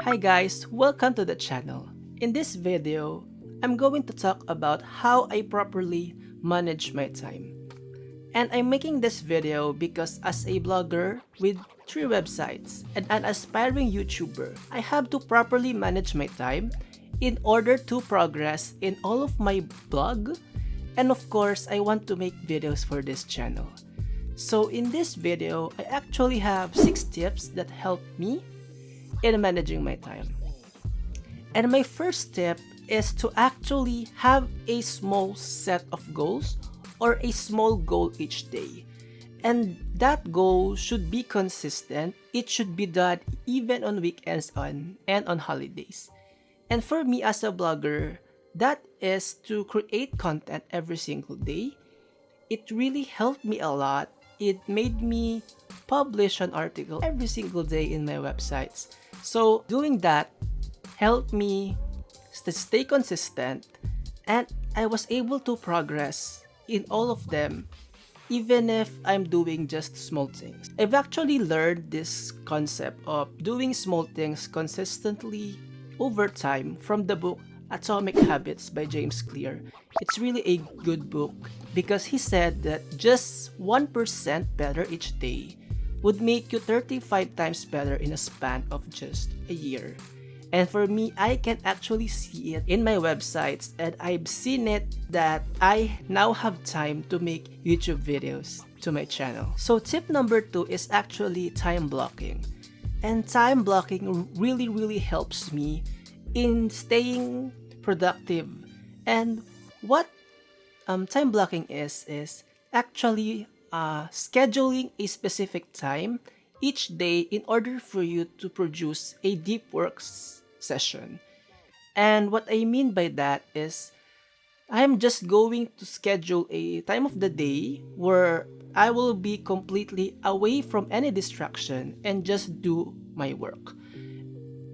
Hi guys, welcome to the channel. In this video, I'm going to talk about how I properly manage my time. And I'm making this video because as a blogger with 3 websites and an aspiring YouTuber, I have to properly manage my time in order to progress in all of my blog. And of course, I want to make videos for this channel. So in this video, I actually have 6 tips that help me in managing my time. And my first tip is to actually have a small set of goals or a small goal each day. And that goal should be consistent. It should be done even on weekends and on holidays. And for me as a blogger, that is to create content every single day. It really helped me a lot. It made me publish an article every single day in my websites. So doing that helped me to stay consistent, and I was able to progress in all of them even if I'm doing just small things. I've actually learned this concept of doing small things consistently over time from the book Atomic Habits by James Clear. It's really a good book because he said that just 1% better each day would make you 35 times better in a span of just a year. And for me, I can actually see it in my websites, and I've seen it that I now have time to make YouTube videos to my channel. So tip number 2 is actually time blocking. And time blocking really helps me in staying productive. And what time blocking is actually scheduling a specific time each day in order for you to produce a deep works session. And what I mean by that is I'm just going to schedule a time of the day where I will be completely away from any distraction and just do my work.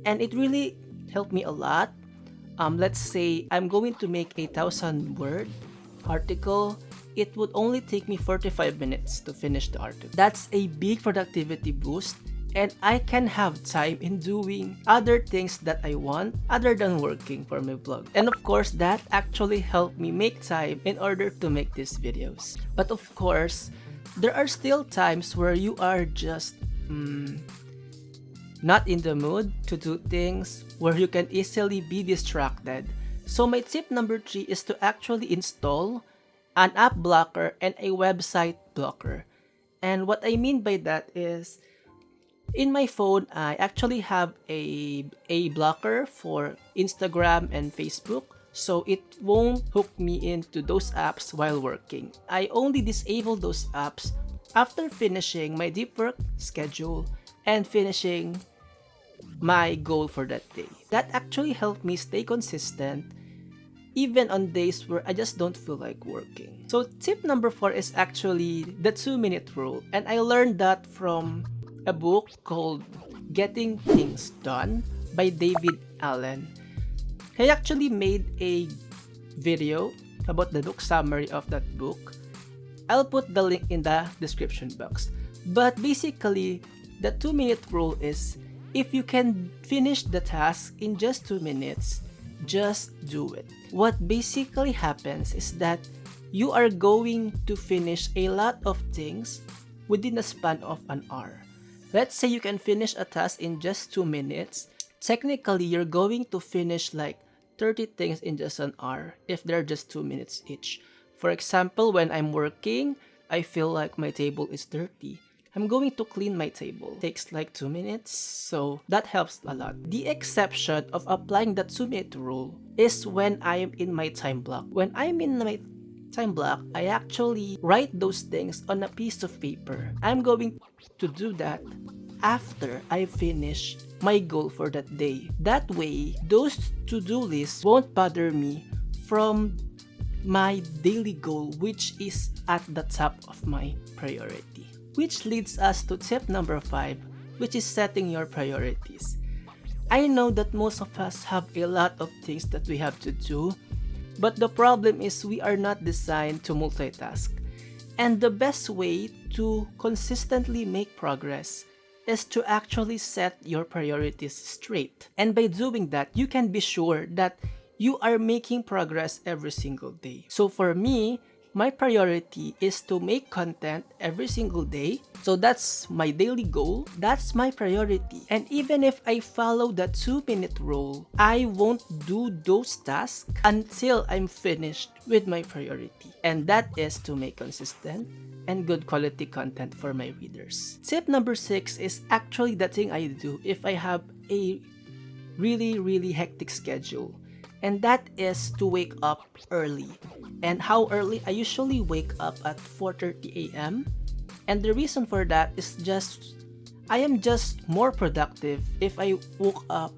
And it really helped me a lot. Let's say I'm going to make a 1,000-word article. It would only take me 45 minutes to finish the article. That's a big productivity boost, and I can have time in doing other things that I want other than working for my blog. And of course, that actually helped me make time in order to make these videos. But of course, there are still times where you are just not in the mood to do things, where you can easily be distracted. So my tip number 3 is to actually install an app blocker and a website blocker. And what I mean by that is, in my phone, I actually have a blocker for Instagram and Facebook, so it won't hook me into those apps while working. I only disable those apps after finishing my deep work schedule and finishing my goal for that day. That actually helped me stay consistent even on days where I just don't feel like working. So tip number 4 is actually the 2-minute rule, and I learned that from a book called Getting Things Done by David Allen. He actually made a video about the book summary of that book. I'll put the link in the description box. But basically, the 2-minute rule is, if you can finish the task in just 2 minutes, just do it. What basically happens is that you are going to finish a lot of things within a span of an hour. Let's say you can finish a task in just 2 minutes. Technically, you're going to finish like 30 things in just an hour if they're just 2 minutes each. For example, when I'm working, I feel like my table is dirty. I'm going to clean my table. It takes like 2 minutes, so that helps a lot. The exception of applying the 2-minute rule is when I am in my time block. When I'm in my time block, I actually write those things on a piece of paper. I'm going to do that after I finish my goal for that day. That way, those to-do lists won't bother me from my daily goal, which is at the top of my priority. Which leads us to tip number 5, which is setting your priorities. I know that most of us have a lot of things that we have to do, but the problem is we are not designed to multitask. And the best way to consistently make progress is to actually set your priorities straight. And by doing that, you can be sure that you are making progress every single day. So for me, my priority is to make content every single day. So that's my daily goal. That's my priority. And even if I follow the 2-minute rule, I won't do those tasks until I'm finished with my priority. And that is to make consistent and good quality content for my readers. Tip number 6 is actually the thing I do if I have a really hectic schedule. And that is to wake up early. And how early? I usually wake up at 4:30 a.m. And the reason for that is I am just more productive if I woke up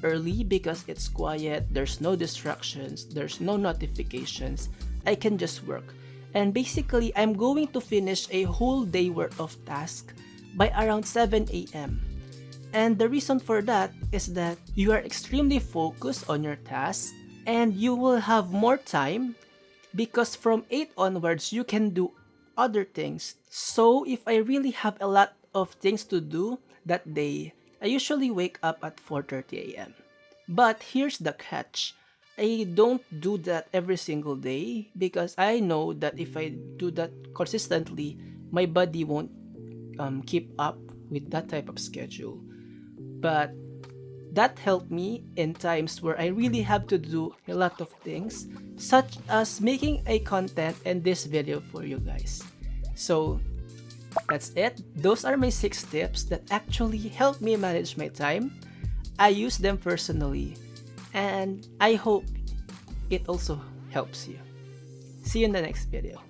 early because it's quiet, there's no distractions, there's no notifications. I can just work. And basically, I'm going to finish a whole day worth of tasks by around 7 a.m. And the reason for that is that you are extremely focused on your task and you will have more time because from 8 onwards you can do other things. So if I really have a lot of things to do that day, I usually wake up at 4:30 a.m. But here's the catch. I don't do that every single day because I know that if I do that consistently, my body won't keep up with that type of schedule. But that helped me in times where I really have to do a lot of things, such as making a content in this video for you guys. So that's it. Those are my 6 tips that actually help me manage my time. I use them personally and I hope it also helps you. See you in the next video.